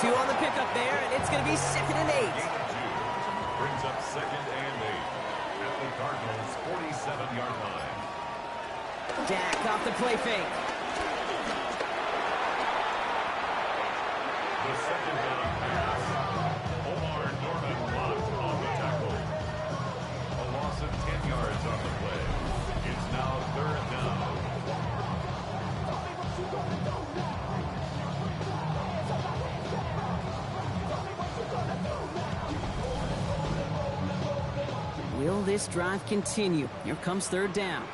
2 on the pickup there, and it's going to be 2nd and 8. Brings up 2nd and 8 at the Cardinals' 47-yard line. Dak off the play fake. The second down pass. Omar Norman blocked on the tackle. A loss of 10 yards on the play. It's now 3rd down. Will this drive continue? Here comes 3rd down.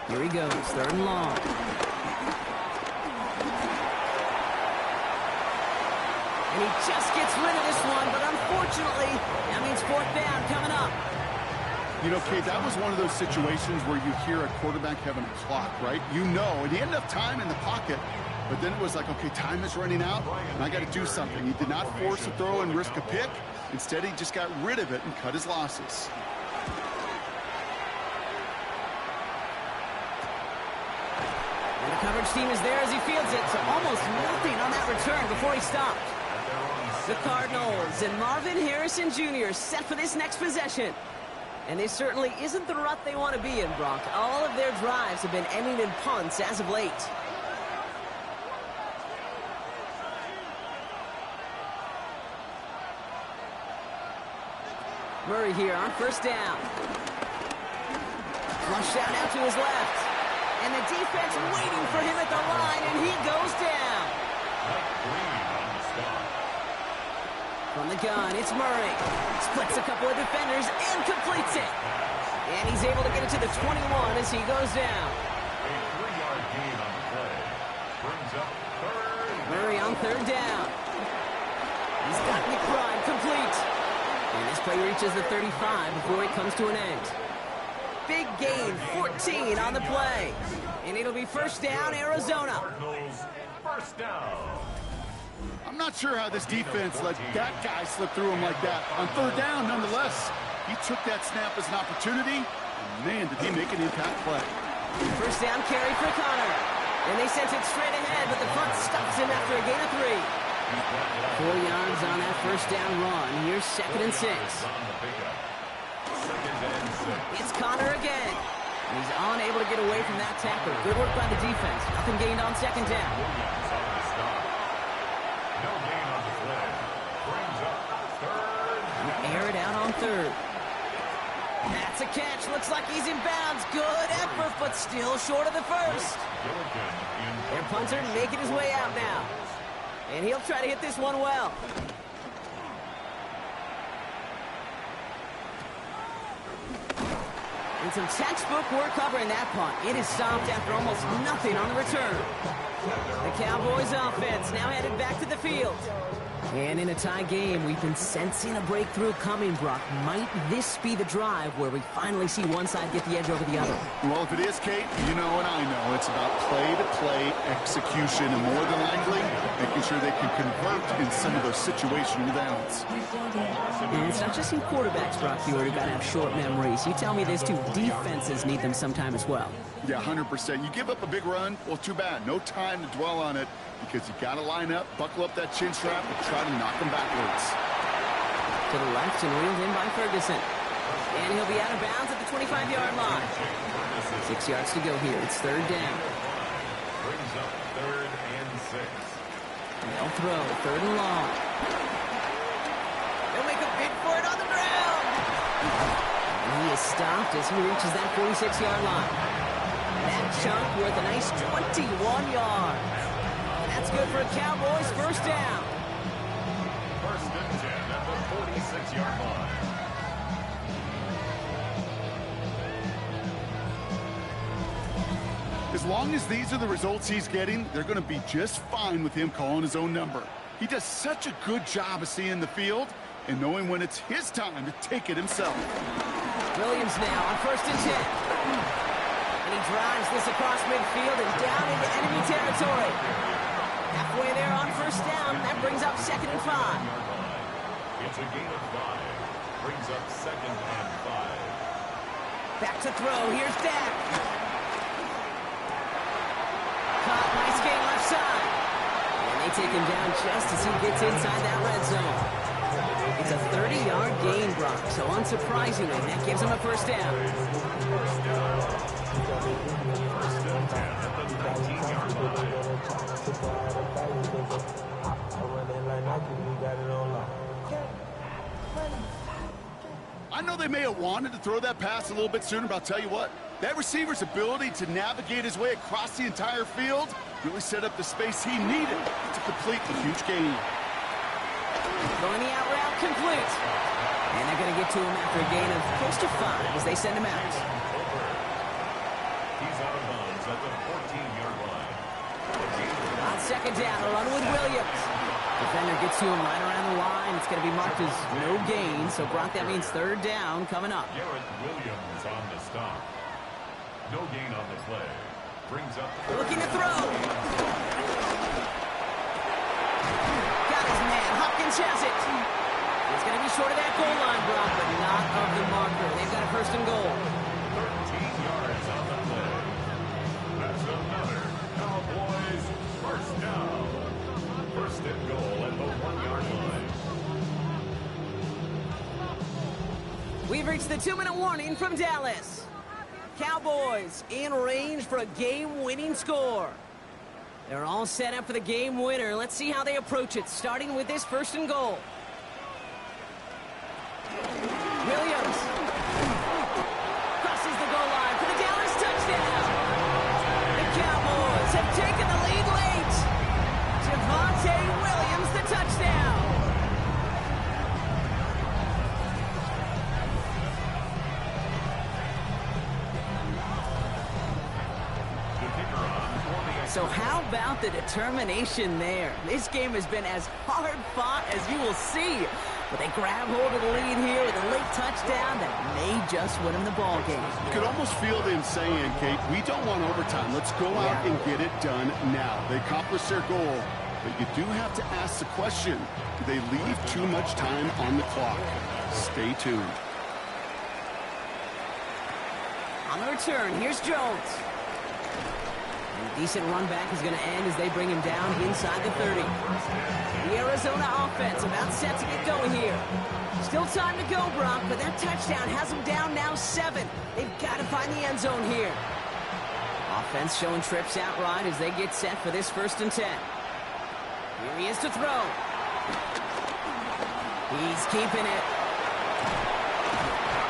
Here he goes, 3rd and long. And he just gets rid of this one, but unfortunately, that means 4th down coming up. You know, Kate, that was one of those situations where you hear a quarterback having a clock, right? You know, and he had enough time in the pocket, but then it was like, okay, time is running out, and I got to do something. He did not force a throw and risk a pick. Instead, he just got rid of it and cut his losses. And the coverage team is there as he fields it, so almost nothing on that return before he stopped. The Cardinals and Marvin Harrison Jr. set for this next possession. And this certainly isn't the rut they want to be in, Brock. All of their drives have been ending in punts as of late. Murray here on 1st down. Flush out out to his left. And the defense waiting for him at the line, and he goes down. From the gun, it's Murray. Splits a couple of defenders and completes it. And he's able to get it to the 21 as he goes down. A 3-yard gain on the play. Brings up 3rd. Murray on 3rd down. He's got McBride complete. And this play reaches the 35 before it comes to an end. Big gain, 14 on the play. And it'll be 1st down, Arizona. Cardinals, 1st down. I'm not sure how this defense let that guy slip through him like that. On 3rd down, nonetheless, he took that snap as an opportunity. And man, did he make an impact play. 1st down carry for Connor. And they sent it straight ahead, but the front stops him after a gain of 3. 4 yards on that 1st down run. Here's 2nd and 6. It's Connor again. He's unable to get away from that tackle. Good work by the defense. Nothing gained on 2nd down. No gain on the play. Brings up 3rd. Air it out on 3rd. That's a catch. Looks like he's in bounds. Good effort, but still short of the 1st. Their punter making his way out now. And he'll try to hit this one well. And some textbook work covering that punt. It is stopped after almost nothing on the return. The Cowboys offense now headed back to the field. And in a tie game, we've been sensing a breakthrough coming, Brock. Might this be the drive where we finally see one side get the edge over the other? Well, if it is, Kate, you know and I know it's about play-to-play execution, and more than likely, making sure they can convert in some of those situational downs. And it's not just in quarterbacks, Brock. You already got to have short memories. You tell me this too. Defenses need them sometime as well. Yeah, 100%. You give up a big run, well, too bad. No time to dwell on it, because you got to line up, buckle up that chin strap, and try to knock them backwards. To the left and reeled in by Ferguson. And he'll be out of bounds at the 25-yard line. 6 yards to go here. It's 3rd down. Brings up 3rd and 6. They'll throw. 3rd and long. They'll make a bid for it on the ground. And he is stopped as he reaches that 46-yard line. That chunk worth a nice 21 yards. And that's good for a Cowboys first down. First and 10 at the 46-yard line. As long as these are the results he's getting, they're going to be just fine with him calling his own number. He does such a good job of seeing the field and knowing when it's his time to take it himself. Williams now on first and 10. And he drives this across midfield and down into enemy territory. Halfway there on first down. That brings up second and 5. It's a gain of 5. Brings up second and 5. Back to throw. Here's Dak. Caught. Nice gain left side. And they take him down just as he gets inside that red zone. It's a 30-yard gain, Brock. So unsurprisingly, that gives him a first down. First and 10 at the 19-yard line. I know they may have wanted to throw that pass a little bit sooner, but I'll tell you what, that receiver's ability to navigate his way across the entire field really set up the space he needed to complete the huge gain. Throwing the out route complete. And they're going to get to him after a gain of close to 5 as they send him out. He's out of bounds at the 14-yard line. On second down, a run with Williams. Defender gets to him right around the line. It's going to be marked as no gain. So, Brock, that means third down coming up. Garrett Williams on the stop. No gain on the play. Brings up... Looking to throw. Got his man. Hopkins has it. He's going to be short of that goal line, Brock, but not of the marker. They've got a first and goal. 13 yards on the play. That's another Cowboys first down. First and goal at the 1-yard line. We've reached the 2-minute warning from Dallas. Cowboys in range for a game-winning score. They're all set up for the game winner. Let's see how they approach it, starting with this first and goal. Williams crosses the goal line for the Dallas touchdown. The Cowboys have taken the lead late. Javonte Williams, the touchdown. So how about the determination there? This game has been as hard fought as you will see. But they grab hold of the lead here with a late touchdown that may just win them the ball game. You could almost feel them saying, Kate, we don't want overtime. Let's go out and get it done now. They accomplished their goal, but you do have to ask the question, do they leave too much time on the clock? Stay tuned. On the return, here's Jones. And a decent run back is going to end as they bring him down inside the 30. The Arizona offense about set to get going here. Still time to go, Brock, but that touchdown has them down now 7. They've got to find the end zone here. Offense showing trips out right as they get set for this first and 10. Here he is to throw. He's keeping it.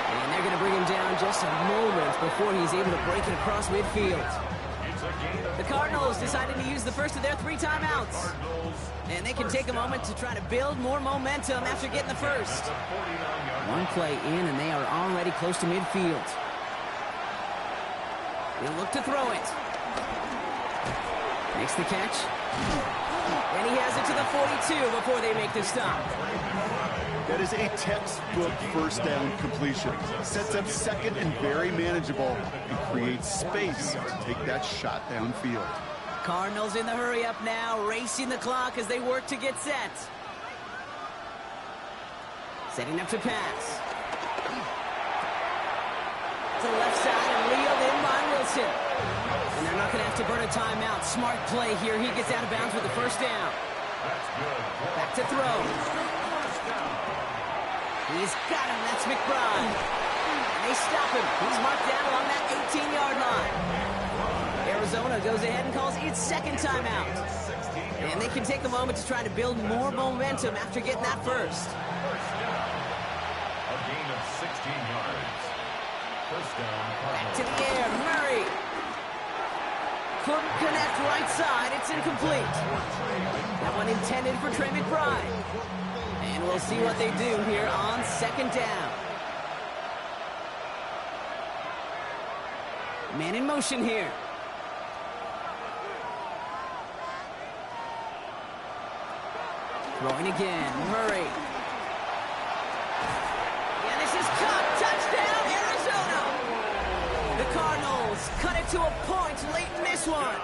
And they're going to bring him down just a moment before he's able to break it across midfield. The Cardinals decided to use the first of their 3 timeouts. And they can take a moment to try to build more momentum after getting the first. One play in, and they are already close to midfield. He'll look to throw it. Makes the catch. And he has it to the 42 before they make the stop. That is a textbook first down completion. Sets up second and very manageable and creates space to take that shot downfield. Cardinals in the hurry-up now, racing the clock as they work to get set. Setting up to pass. To the left side and reeled in by Wilson. And they're not going to have to burn a timeout. Smart play here. He gets out of bounds with the first down. Back to throw. He's got him. That's McBride. And they stop him. He's marked down along that 18-yard line. Arizona goes ahead and calls its second timeout. And they can take a moment to try to build more momentum after getting that first. A gain of 16 yards. First down, Back to Cardinals. the air, Murray. Couldn't connect right side, it's incomplete. That one intended for Trey McBride. And we'll see what they do here on second down. Man in motion here. Throwing again, Murray. And this is caught. Touchdown, Arizona. The Cardinals cut it to a point late in this one.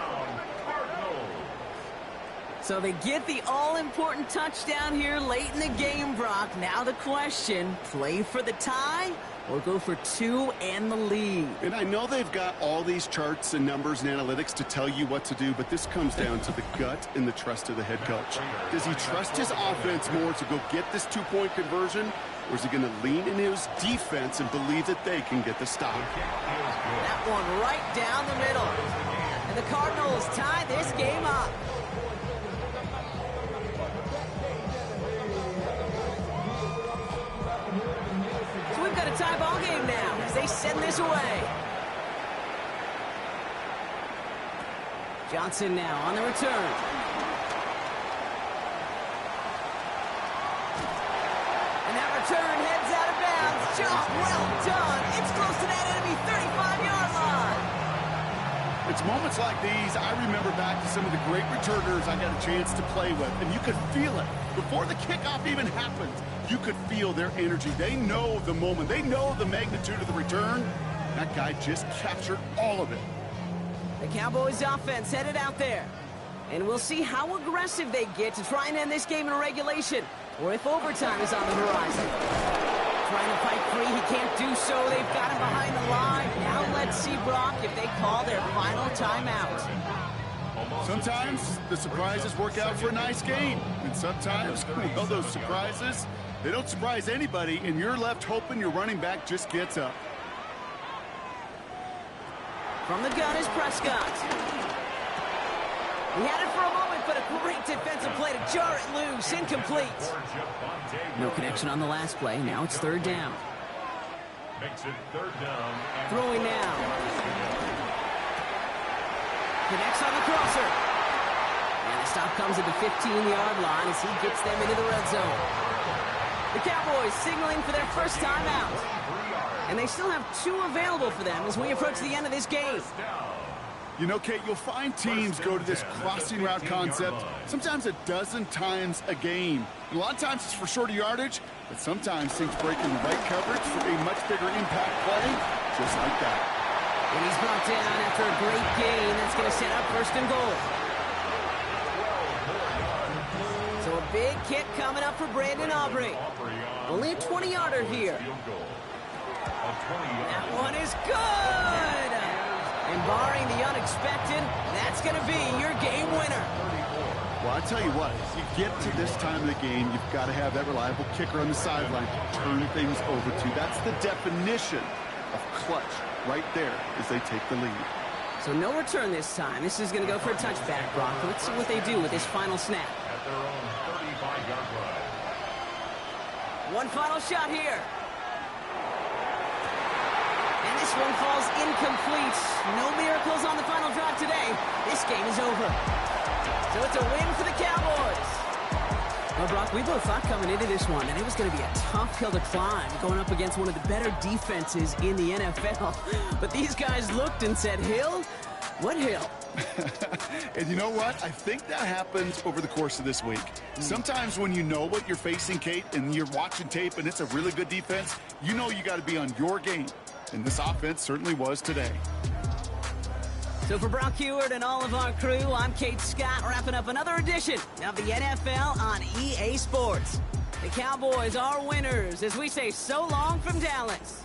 So they get the all-important touchdown here late in the game, Brock. Now the question, play for the tie or go for two and the lead? And I know they've got all these charts and numbers and analytics to tell you what to do, but this comes down to the gut and the trust of the head coach. Does he trust his offense more to go get this two-point conversion, or is he going to lean into his defense and believe that they can get the stop? That one right down the middle. And the Cardinals tie this game up. So we've got a tie ball game now as they send this away. Johnson now on the return. And that return heads out of bounds. Job well done. It's close to that enemy 35-yard line. It's moments like these I remember back to some of the great returners I got a chance to play with, and you could feel it. Before the kickoff even happened, you could feel their energy. They know the moment. They know the magnitude of the return. That guy just captured all of it. The Cowboys offense headed out there. And we'll see how aggressive they get to try and end this game in regulation, or if overtime is on the horizon. Trying to fight free, he can't do so. They've got him behind the line. Now let's see, Brock, if they call their final timeout. Sometimes the surprises work out for a nice game. And sometimes, well, those surprises, they don't surprise anybody, and you're left hoping your running back just gets up. From the gun is Prescott. He had it for a moment, but a great defensive play to jar it loose. Incomplete. No connection on the last play. Now it's third down. Makes it third down. Throwing now. Connects on the crosser. And the stop comes at the 15-yard line as he gets them into the red zone. The Cowboys signaling for their first time out. And they still have two available for them as we approach the end of this game. You know, Kate, you'll find teams go to this crossing route concept sometimes a dozen times a game. And a lot of times it's for shorter yardage, but sometimes things break in the right coverage for a much bigger impact play, just like that. And he's brought down after a great gain. That's going to set up first and goal. So a big kick coming up for Brandon Aubrey. Only a 20-yarder here. That one is good! And barring the unexpected, that's going to be your game winner. Well, I tell you what, if you get to this time of the game, you've got to have that reliable kicker on the sideline to turn things over to. That's the definition of clutch right there as they take the lead. So no return this time. This is going to go for a touchback, Brock. Let's see what they do with this final snap. At their own 35-yard line. One final shot here. And this one falls incomplete. No miracles on the final drive today. This game is over. So it's a win for the Cowboys. Well, Brock, we both thought coming into this one that it was going to be a tough hill to climb going up against one of the better defenses in the NFL. But these guys looked and said, Hill? What hill? And you know what? I think that happens over the course of this week. Sometimes when you know what you're facing, Kate, and you're watching tape and it's a really good defense, you know you got to be on your game. And this offense certainly was today. So for Brock Heward and all of our crew, I'm Kate Scott, wrapping up another edition of the NFL on EA Sports. The Cowboys are winners as we say so long from Dallas.